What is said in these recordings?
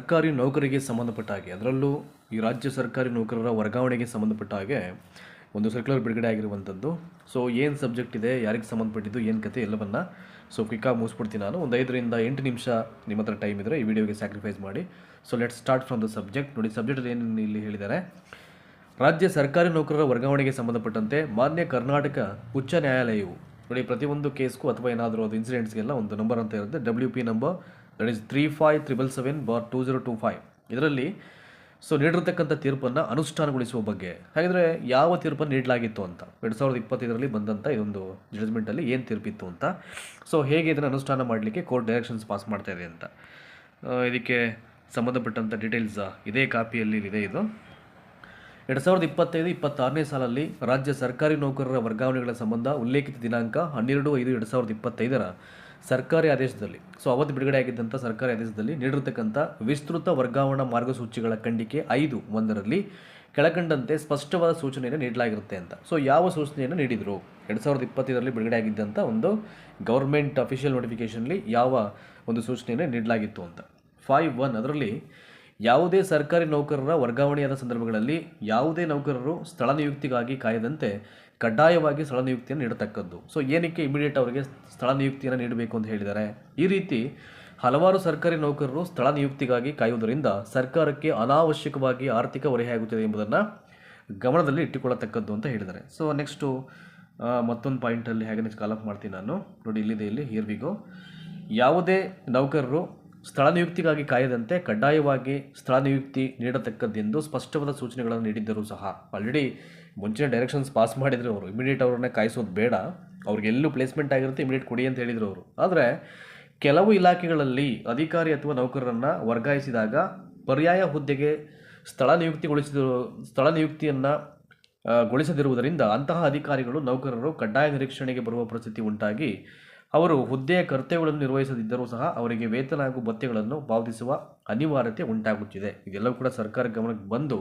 ಸರ್ಕಾರಿ ನೌಕರಿಗೆ ಸಂಬಂಧಪಟ್ಟ ಹಾಗೆ, ಅದರಲ್ಲೂ ಈ ರಾಜ್ಯ ಸರ್ಕಾರಿ ನೌಕರರ ವರ್ಗಾವಣೆಗೆ ಸಂಬಂಧಪಟ್ಟ ಹಾಗೆ ಒಂದು ಸರ್ಕ್ಯುಲರ್ ಬಿಡುಗಡೆ ಆಗಿರುವಂಥದ್ದು. ಸೊ ಏನು ಸಬ್ಜೆಕ್ಟ್ ಇದೆ, ಯಾರಿಗೆ ಸಂಬಂಧಪಟ್ಟಿದ್ದು, ಏನು ಕತೆ ಎಲ್ಲವನ್ನು ಕ್ವಿಕ್ಕಾಗಿ ಮುಗಿಸ್ಬಿಡ್ತೀನಿ ನಾನು. ಒಂದು 5 ರಿಂದ 8 ನಿಮಿಷ ನಿಮ್ಮ ಹತ್ರ ಟೈಮ್ ಇದ್ದರೆ ಈ ವಿಡಿಯೋಗೆ ಸ್ಯಾಕ್ರಿಫೈಸ್ ಮಾಡಿ. So let start from the subject. ನೋಡಿ, ಸಬ್ಜೆಕ್ಟಲ್ಲಿ ಏನು ಇಲ್ಲಿ ಹೇಳಿದ್ದಾರೆ, ರಾಜ್ಯ ಸರ್ಕಾರಿ ನೌಕರರ ವರ್ಗಾವಣೆಗೆ ಸಂಬಂಧಪಟ್ಟಂತೆ ಮಾನ್ಯ ಕರ್ನಾಟಕ ಉಚ್ಚ ನ್ಯಾಯಾಲಯವು, ನೋಡಿ ಪ್ರತಿಯೊಂದು ಕೇಸ್ಗೂ ಅಥವಾ ಏನಾದರೂ ಅದು ಇನ್ಸಿಡೆಂಟ್ಸ್ಗೆಲ್ಲ ಒಂದು ನಂಬರ್ ಅಂತ ಇರುತ್ತೆ, WP ನಂಬರ್ ದಟ್ ಈಸ್ 3577/2025. ಇದರಲ್ಲಿ ನೀಡಿರತಕ್ಕಂಥ ತೀರ್ಪನ್ನು ಅನುಷ್ಠಾನಗೊಳಿಸುವ ಬಗ್ಗೆ. ಹಾಗಿದ್ರೆ ಯಾವ ತೀರ್ಪನ್ನು ನೀಡಲಾಗಿತ್ತು ಅಂತ 2025ರಲ್ಲಿ ಬಂದಂಥ ಇದೊಂದು ಜಡ್ಜ್ಮೆಂಟಲ್ಲಿ ಏನು ತೀರ್ಪಿತ್ತು ಅಂತ, ಹೇಗೆ ಇದನ್ನು ಅನುಷ್ಠಾನ ಮಾಡಲಿಕ್ಕೆ ಕೋರ್ಟ್ ಡೈರೆಕ್ಷನ್ಸ್ ಪಾಸ್ ಮಾಡ್ತಾ ಇದೆ ಅಂತ, ಇದಕ್ಕೆ ಸಂಬಂಧಪಟ್ಟಂಥ ಡೀಟೇಲ್ಸ್ ಇದೇ ಕಾಪಿಯಲ್ಲಿ ಇದೆ. ಇದು 2025-26ನೇ ಸಾಲಲ್ಲಿ ರಾಜ್ಯ ಸರ್ಕಾರಿ ನೌಕರರ ವರ್ಗಾವಣೆಗಳ ಸಂಬಂಧ ಉಲ್ಲೇಖಿತ ದಿನಾಂಕ 12/5/2025ರ ಸರ್ಕಾರಿ ಆದೇಶದಲ್ಲಿ, ಅವತ್ತು ಬಿಡುಗಡೆ ಆಗಿದ್ದಂಥ ಸರ್ಕಾರಿ ಆದೇಶದಲ್ಲಿ ನೀಡಿರತಕ್ಕಂಥ ವಿಸ್ತೃತ ವರ್ಗಾವಣಾ ಮಾರ್ಗಸೂಚಿಗಳ ಖಂಡಿಕೆ 5(1)ರಲ್ಲಿ ಕೆಳಕಂಡಂತೆ ಸ್ಪಷ್ಟವಾದ ಸೂಚನೆಯನ್ನು ನೀಡಲಾಗಿರುತ್ತೆ ಅಂತ. ಯಾವ ಸೂಚನೆಯನ್ನು ನೀಡಿದರು, 2025ರಲ್ಲಿ ಬಿಡುಗಡೆ ಆಗಿದ್ದಂಥ ಒಂದು ಗೌರ್ಮೆಂಟ್ ಅಫಿಷಿಯಲ್ ನೋಟಿಫಿಕೇಷನ್ಲಿ ಯಾವ ಒಂದು ಸೂಚನೆಯನ್ನು ನೀಡಲಾಗಿತ್ತು ಅಂತ. 5(1) ಅದರಲ್ಲಿ ಯಾವುದೇ ಸರ್ಕಾರಿ ನೌಕರರ ವರ್ಗಾವಣೆಯಾದ ಸಂದರ್ಭಗಳಲ್ಲಿ ಯಾವುದೇ ನೌಕರರು ಸ್ಥಳ ನಿಯುಕ್ತಿಗಾಗಿ ಕಾಯದಂತೆ ಕಡ್ಡಾಯವಾಗಿ ಸ್ಥಳ ನಿಯುಕ್ತಿಯನ್ನು ನೀಡತಕ್ಕದ್ದು. ಏನಕ್ಕೆ ಇಮಿಡಿಯೇಟ್ ಅವರಿಗೆ ಸ್ಥಳ ನಿಯುಕ್ತಿಯನ್ನು ನೀಡಬೇಕು ಅಂತ ಹೇಳಿದ್ದಾರೆ. ಈ ರೀತಿ ಹಲವಾರು ಸರ್ಕಾರಿ ನೌಕರರು ಸ್ಥಳ ನಿಯುಕ್ತಿಗಾಗಿ ಕಾಯುವುದರಿಂದ ಸರ್ಕಾರಕ್ಕೆ ಅನಾವಶ್ಯಕವಾಗಿ ಆರ್ಥಿಕ ಹೊರೆಯಾಗುತ್ತದೆ ಎಂಬುದನ್ನು ಗಮನದಲ್ಲಿ ಇಟ್ಟುಕೊಳ್ಳತಕ್ಕದ್ದು ಅಂತ ಹೇಳಿದ್ದಾರೆ. ನೆಕ್ಸ್ಟು ಮತ್ತೊಂದು ಪಾಯಿಂಟಲ್ಲಿ ಹೇಗೆ ಕಾಲಪ್ ಮಾಡ್ತೀನಿ ನಾನು. ನೋಡಿ, ಇಲ್ಲಿದೆ, ಇಲ್ಲಿ ಹಿಯರ್. ಯಾವುದೇ ನೌಕರರು ಸ್ಥಳ ನಿಯುಕ್ತಿಗಾಗಿ ಕಾಯದಂತೆ ಕಡ್ಡಾಯವಾಗಿ ಸ್ಥಳ ನಿಯುಕ್ತಿ ನೀಡತಕ್ಕದ್ದೆಂದು ಸ್ಪಷ್ಟವಾದ ಸೂಚನೆಗಳನ್ನು ನೀಡಿದ್ದರೂ ಸಹ, ಆಲ್ರೆಡಿ ಮುಂಚಿನ ಡೈರೆಕ್ಷನ್ಸ್ ಪಾಸ್ ಮಾಡಿದ್ರು ಅವರು, ಇಮಿಡಿಯೇಟ್ ಅವ್ರನ್ನ ಕಾಯಿಸೋದು ಬೇಡ, ಅವ್ರಿಗೆಲ್ಲೂ ಪ್ಲೇಸ್ಮೆಂಟ್ ಆಗಿರುತ್ತೆ, ಇಮಿಡಿಯೇಟ್ ಕೊಡಿ ಅಂತ ಹೇಳಿದರು ಅವರು. ಆದರೆ ಕೆಲವು ಇಲಾಖೆಗಳಲ್ಲಿ ಅಧಿಕಾರಿ ಅಥವಾ ನೌಕರರನ್ನು ವರ್ಗಾಯಿಸಿದಾಗ ಪರ್ಯಾಯ ಹುದ್ದೆಗೆ ಸ್ಥಳ ನಿಯುಕ್ತಿಯನ್ನು ಗೊಳಿಸದಿರುವುದರಿಂದ ಅಂತಹ ಅಧಿಕಾರಿಗಳು ನೌಕರರು ಕಡ್ಡಾಯ ನಿರೀಕ್ಷಣೆಗೆ ಬರುವ ಪರಿಸ್ಥಿತಿ ಉಂಟಾಗಿ ಅವರು ಹುದ್ದೆಯ ಕರ್ತವ್ಯಗಳನ್ನು ನಿರ್ವಹಿಸದಿದ್ದರೂ ಸಹ ಅವರಿಗೆ ವೇತನ ಹಾಗೂ ಭತ್ಯೆಗಳನ್ನು ಪಾವತಿಸುವ ಅನಿವಾರ್ಯತೆ ಉಂಟಾಗುತ್ತಿದೆ. ಇದೆಲ್ಲವೂ ಕೂಡ ಸರ್ಕಾರ ಗಮನಕ್ಕೆ ಬಂದು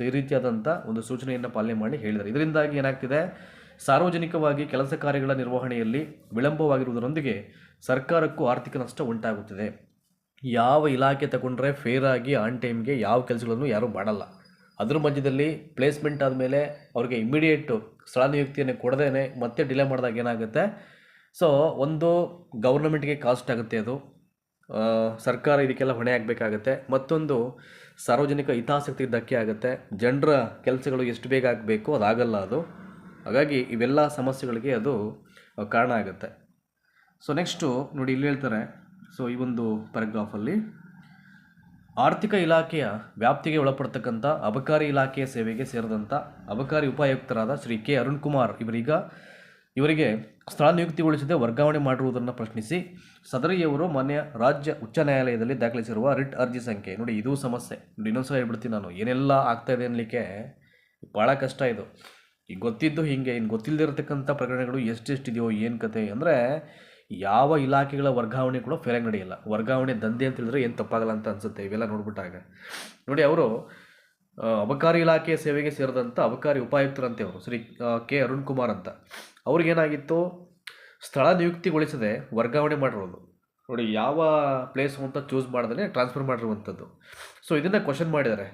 ಈ ರೀತಿಯಾದಂಥ ಒಂದು ಸೂಚನೆಯನ್ನು ಪಾಲನೆ ಮಾಡಿ ಹೇಳಿದ್ದಾರೆ. ಇದರಿಂದಾಗಿ ಏನಾಗ್ತಿದೆ, ಸಾರ್ವಜನಿಕವಾಗಿ ಕೆಲಸ ಕಾರ್ಯಗಳ ನಿರ್ವಹಣೆಯಲ್ಲಿ ವಿಳಂಬವಾಗಿರುವುದರೊಂದಿಗೆ ಸರ್ಕಾರಕ್ಕೂ ಆರ್ಥಿಕ ನಷ್ಟ ಉಂಟಾಗುತ್ತಿದೆ. ಯಾವ ಇಲಾಖೆ ತಗೊಂಡ್ರೆ ಫೇರ್ ಆಗಿ ಆನ್ ಟೈಮ್ಗೆ ಯಾವ ಕೆಲಸಗಳನ್ನು ಯಾರೂ ಮಾಡಲ್ಲ. ಅದ್ರ ಮಧ್ಯದಲ್ಲಿ ಪ್ಲೇಸ್ಮೆಂಟ್ ಆದಮೇಲೆ ಅವ್ರಿಗೆ ಇಮಿಡಿಯೇಟು ಸ್ಥಳ ನಿಯುಕ್ತಿಯನ್ನು ಕೊಡದೇನೆ ಮತ್ತೆ ಡಿಲೇ ಮಾಡಿದಾಗ ಏನಾಗುತ್ತೆ, ಒಂದು ಗೌರ್ನಮೆಂಟ್ಗೆ ಕಾಸ್ಟ್ ಆಗುತ್ತೆ, ಅದು ಸರ್ಕಾರ ಇದಕ್ಕೆಲ್ಲ ಹೊಣೆ ಆಗಬೇಕಾಗತ್ತೆ. ಮತ್ತೊಂದು ಸಾರ್ವಜನಿಕ ಹಿತಾಸಕ್ತಿಗೆ ಧಕ್ಕೆ ಆಗುತ್ತೆ, ಜನರ ಕೆಲಸಗಳು ಎಷ್ಟು ಬೇಗ ಆಗಬೇಕು ಅದಾಗಲ್ಲ ಅದು. ಹಾಗಾಗಿ ಇವೆಲ್ಲ ಸಮಸ್ಯೆಗಳಿಗೆ ಅದು ಕಾರಣ ಆಗುತ್ತೆ. ನೆಕ್ಸ್ಟು ನೋಡಿ, ಇಲ್ಲಿ ಹೇಳ್ತಾರೆ, ಈ ಒಂದು ಪ್ಯಾರಾಗ್ರಾಫಲ್ಲಿ ಆರ್ಥಿಕ ಇಲಾಖೆಯ ವ್ಯಾಪ್ತಿಗೆ ಒಳಪಡ್ತಕ್ಕಂಥ ಅಬಕಾರಿ ಇಲಾಖೆಯ ಸೇವೆಗೆ ಸೇರಿದಂಥ ಅಬಕಾರಿ ಉಪಾಯುಕ್ತರಾದ ಶ್ರೀ ಕೆ ಅರುಣ್ ಕುಮಾರ್ ಇವರಿಗೆ ಸ್ಥಳ ನಿಯುಕ್ತಿಗೊಳಿಸದೆ ವರ್ಗಾವಣೆ ಮಾಡಿರುವುದನ್ನು ಪ್ರಶ್ನಿಸಿ ಸದರಿಯವರು ಮಾನ್ಯ ರಾಜ್ಯ ಉಚ್ಚ ನ್ಯಾಯಾಲಯದಲ್ಲಿ ದಾಖಲಿಸಿರುವ ರಿಟ್ ಅರ್ಜಿ ಸಂಖ್ಯೆ, ನೋಡಿ ಇದು ಸಮಸ್ಯೆ. ಇನ್ನೊಂದ್ಸಲ ಹೇಳ್ಬಿಡ್ತೀನಿ ನಾನು, ಏನೆಲ್ಲ ಆಗ್ತಾಯಿದೆ ಅನ್ನಲಿಕ್ಕೆ ಭಾಳ ಕಷ್ಟ ಇದು. ಈಗ ಗೊತ್ತಿದ್ದು ಹೀಗೆ, ಇನ್ನು ಗೊತ್ತಿಲ್ಲದಿರತಕ್ಕಂಥ ಪ್ರಕರಣಗಳು ಎಷ್ಟೆಷ್ಟಿದೆಯೋ ಏನು ಕತೆ ಅಂದರೆ, ಯಾವ ಇಲಾಖೆಗಳ ವರ್ಗಾವಣೆ ಕೂಡ ಫೇರಾಗಿ ನಡೆಯಲ್ಲ. ವರ್ಗಾವಣೆ ದಂಧೆ ಅಂತ ಹೇಳಿದ್ರೆ ಏನು ತಪ್ಪಾಗಲ್ಲ ಅಂತ ಅನಿಸುತ್ತೆ ಇವೆಲ್ಲ ನೋಡ್ಬಿಟ್ಟಾಗ. ನೋಡಿ, ಅವರು ಅಬಕಾರಿ ಇಲಾಖೆಯ ಸೇವೆಗೆ ಸೇರಿದಂಥ ಅಬಕಾರಿ ಉಪಾಯುಕ್ತರಂತೆ ಅವರು ಶ್ರೀ ಕೆ ಅರುಣ್ ಕುಮಾರ್ ಅಂತ. ಅವ್ರಿಗೇನಾಗಿತ್ತು, ಸ್ಥಳ ನಿಯುಕ್ತಿಗೊಳಿಸದೆ ವರ್ಗಾವಣೆ ಮಾಡಿರೋದು. ನೋಡಿ, ಯಾವ ಪ್ಲೇಸು ಅಂತ ಚೂಸ್ ಮಾಡ್ದೇ ಟ್ರಾನ್ಸ್ಫರ್ ಮಾಡಿರುವಂಥದ್ದು. ಇದನ್ನು ಕ್ವಶನ್ ಮಾಡಿದ್ದಾರೆ.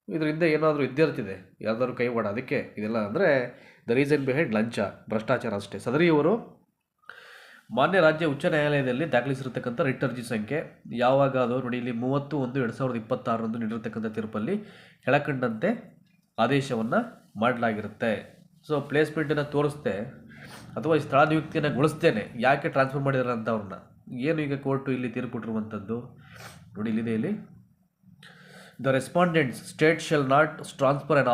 ಇದರಿಂದ ಏನಾದರೂ ಇದ್ದಿರ್ತಿದೆ, ಯಾರ್ದಾದ್ರು ಕೈವಾಡ, ಅದಕ್ಕೆ ಇದೆಲ್ಲ ಅಂದರೆ ದ ರೀಸನ್ ಬಿಹೈಂಡ್ ಲಂಚ, ಭ್ರಷ್ಟಾಚಾರ ಅಷ್ಟೇ. ಸದರಿಯವರು ಮಾನ್ಯ ರಾಜ್ಯ ಉಚ್ಚ ನ್ಯಾಯಾಲಯದಲ್ಲಿ ದಾಖಲಿಸಿರತಕ್ಕಂಥ ರಿಟ್ ಅರ್ಜಿ ಸಂಖ್ಯೆ ಯಾವಾಗ ಅದು ನೋಡಿ, ಇಲ್ಲಿ 30/1/2026 ನೀಡಿರತಕ್ಕಂಥ ತೀರ್ಪಲ್ಲಿ ಕೆಳಕಂಡಂತೆ ಆದೇಶವನ್ನು ಮಾಡಲಾಗಿರುತ್ತೆ. ಪ್ಲೇಸ್ಮೆಂಟನ್ನು ತೋರಿಸ್ದೆ ಅಥವಾ ಈ ಸ್ಥಳ ನಿಯುಕ್ತಿಯನ್ನು ಗೊಳಿಸ್ತೇನೆ ಯಾಕೆ ಟ್ರಾನ್ಸ್ಫರ್ ಮಾಡಿದಾರೆ ಅಂತ ಅವ್ರನ್ನ ಏನು ಈಗ ಕೋರ್ಟು ಇಲ್ಲಿ ತೀರ್ಪು ಕೊಟ್ಟಿರುವಂಥದ್ದು. ನೋಡಿ, ಇಲ್ಲಿದೆ, ಇಲ್ಲಿ the respondents state shall not transfer an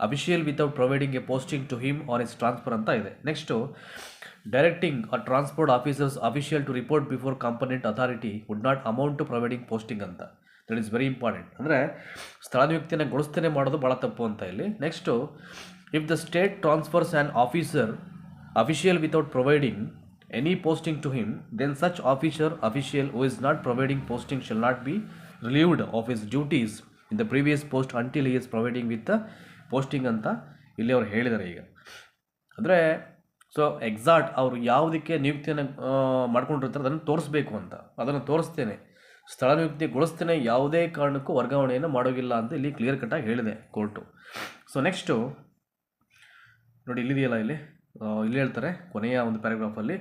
official without providing a posting to him on his transfer ಅಂತ ಇದೆ. Next directing a transport officers official to report before competent authority would not amount to providing posting ಅಂತ. That is very important. ಅಂದರೆ ಸ್ಥಳ ನಿಯುಕ್ತಿಯನ್ನು ಗೊಳಿಸ್ತೇನೆ ಮಾಡೋದು ಭಾಳ ತಪ್ಪು ಅಂತ ಇಲ್ಲಿ. Next, if the state transfers an officer official without providing any posting to him, then such official who is not providing posting shall not be relieved of his duties in the previous post until he is providing with posting ಅಂತ ಇಲ್ಲಿ ಅವ್ರು ಹೇಳಿದ್ದಾರೆ. ಈಗ ಅಂದರೆ exact ಅವರು ಯಾವುದಕ್ಕೆ ನಿಯುಕ್ತಿಯನ್ನು ಮಾಡ್ಕೊಂಡಿರ್ತಾರೆ ಅದನ್ನು ತೋರಿಸ್ಬೇಕು ಅಂತ, ಅದನ್ನು ತೋರಿಸ್ತೇನೆ ಸ್ಥಳ ನಿಯುಕ್ತಿಗೊಳಿಸ್ತೇನೆ, ಯಾವುದೇ ಕಾರಣಕ್ಕೂ ವರ್ಗಾವಣೆಯನ್ನು ಮಾಡೋಗಿಲ್ಲ ಅಂತ ಇಲ್ಲಿ ಕ್ಲಿಯರ್ ಕಟ್ಟಾಗಿ ಹೇಳಿದೆ ಕೋರ್ಟು. ಸೊ ನೆಕ್ಸ್ಟು ನೋಡಿ, ಇಲ್ಲಿದೆಯಲ್ಲ, ಇಲ್ಲಿ ಹೇಳ್ತಾರೆ ಕೊನೆಯ ಒಂದು ಪ್ಯಾರಾಗ್ರಾಫಲ್ಲಿ,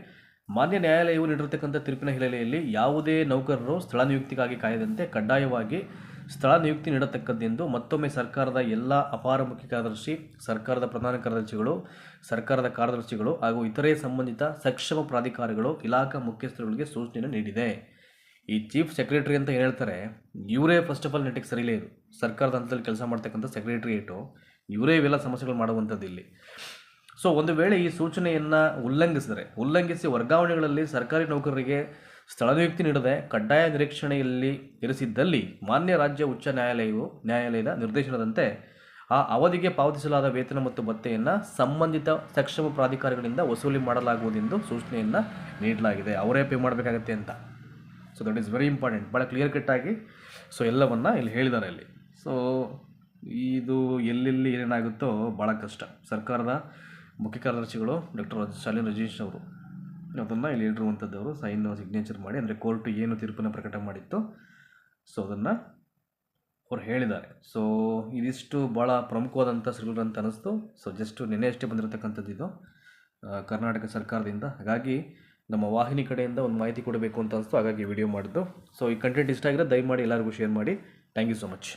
ಮಾನ್ಯ ನ್ಯಾಯಾಲಯವು ನೀಡಿರತಕ್ಕಂಥ ತೀರ್ಪಿನ ಹಿನ್ನೆಲೆಯಲ್ಲಿ ಯಾವುದೇ ನೌಕರರು ಸ್ಥಳ ನಿಯುಕ್ತಿಗಾಗಿ ಕಾಯದಂತೆ ಕಡ್ಡಾಯವಾಗಿ ಸ್ಥಳ ನಿಯುಕ್ತಿ ನೀಡತಕ್ಕದ್ದೆಂದು ಮತ್ತೊಮ್ಮೆ ಸರ್ಕಾರದ ಎಲ್ಲ ಅಪಾರ ಮುಖ್ಯ ಕಾರ್ಯದರ್ಶಿ, ಸರ್ಕಾರದ ಪ್ರಧಾನ ಕಾರ್ಯದರ್ಶಿಗಳು, ಸರ್ಕಾರದ ಕಾರ್ಯದರ್ಶಿಗಳು ಹಾಗೂ ಇತರೆ ಸಂಬಂಧಿತ ಸಕ್ಷಮ ಪ್ರಾಧಿಕಾರಿಗಳು, ಇಲಾಖಾ ಮುಖ್ಯಸ್ಥರುಗಳಿಗೆ ಸೂಚನೆಯನ್ನು ನೀಡಿದೆ. ಈ ಚೀಫ್ ಸೆಕ್ರೆಟರಿ ಅಂತ ಏನು ಹೇಳ್ತಾರೆ, ಇವರೇ ಫಸ್ಟ್ ಆಫ್ ಆಲ್ ನೆಟ್ಟಿಗೆ ಸರಿಲೇ ಇದು. ಸರ್ಕಾರದ ಹಂತದಲ್ಲಿ ಕೆಲಸ ಮಾಡ್ತಕ್ಕಂಥ ಸೆಕ್ರೆಟರಿಯೇಟು ಇವರೇ ಇವೆಲ್ಲ ಸಮಸ್ಯೆಗಳು ಮಾಡುವಂಥದ್ದು ಇಲ್ಲಿ. ಸೊ ಒಂದು ವೇಳೆ ಈ ಸೂಚನೆಯನ್ನು ಉಲ್ಲಂಘಿಸಿ ವರ್ಗಾವಣೆಗಳಲ್ಲಿ ಸರ್ಕಾರಿ ನೌಕರರಿಗೆ ಸ್ಥಳ ನಿಯುಕ್ತಿ ನೀಡದೆ ಕಡ್ಡಾಯ ನಿರೀಕ್ಷಣೆಯಲ್ಲಿ ಇರಿಸಿದ್ದಲ್ಲಿ ಮಾನ್ಯ ರಾಜ್ಯ ಉಚ್ಚ ನ್ಯಾಯಾಲಯದ ನಿರ್ದೇಶನದಂತೆ ಆ ಅವಧಿಗೆ ಪಾವತಿಸಲಾದ ವೇತನ ಮತ್ತು ಭತ್ಯೆಯನ್ನು ಸಂಬಂಧಿತ ಸಕ್ಷಮ ಪ್ರಾಧಿಕಾರಿಗಳಿಂದ ವಸೂಲಿ ಮಾಡಲಾಗುವುದೆಂದು ಸೂಚನೆಯನ್ನು ನೀಡಲಾಗಿದೆ. ಅವರೇ ಪೇ ಮಾಡಬೇಕಾಗತ್ತೆ ಅಂತ. So that is very important. ಭಾಳ ಕ್ಲಿಯರ್ ಕಟ್ಟಾಗಿ ಸೊ ಎಲ್ಲವನ್ನು ಇಲ್ಲಿ ಹೇಳಿದ್ದಾರೆ ಇಲ್ಲಿ. ಸೊ ಇದು ಎಲ್ಲೆಲ್ಲಿ ಏನೇನಾಗುತ್ತೋ ಭಾಳ ಕಷ್ಟ. ಸರ್ಕಾರದ ಮುಖ್ಯ ಕಾರ್ಯದರ್ಶಿಗಳು ಡಾಕ್ಟರ್ ಶಾಲಿನ್ ರಜನೀಶ್ ಅವರು ಅದನ್ನು ಇಲ್ಲಿ ಹೇಳಿರುವಂಥದ್ದವರು ಸಿಗ್ನೇಚರ್ ಮಾಡಿ, ಅಂದರೆ ಕೋರ್ಟು ಏನು ತೀರ್ಪನ್ನು ಪ್ರಕಟ ಮಾಡಿತ್ತು ಸೊ ಅದನ್ನು ಅವ್ರು ಹೇಳಿದ್ದಾರೆ. ಸೊ ಇದಿಷ್ಟು ಭಾಳ ಪ್ರಮುಖವಾದಂಥ ಸರ್ಕ್ಯುಲರ್ ಅಂತ ಅನ್ನಿಸ್ತು. ಸೊ ಜಸ್ಟ್ ನಿನ್ನೆ ಅಷ್ಟೇ ಬಂದಿರತಕ್ಕಂಥದ್ದು ಇದು ಕರ್ನಾಟಕ ಸರ್ಕಾರದಿಂದ. ಹಾಗಾಗಿ ನಮ್ಮ ವಾಹಿನಿ ಕಡೆಯಿಂದ ಒಂದು ಮಾಹಿತಿ ಕೊಡಬೇಕು ಅಂತ ಅನಿಸ್ತು, ಹಾಗಾಗಿ ವಿಡಿಯೋ ಮಾಡಿದ್ದು. ಸೊ ಈ ಕಂಟೆಂಟ್ ಇಷ್ಟ ಆಗಿರೋ ದಯಮಾಡಿ ಎಲ್ಲರಿಗೂ ಶೇರ್ ಮಾಡಿ. Thank you so much.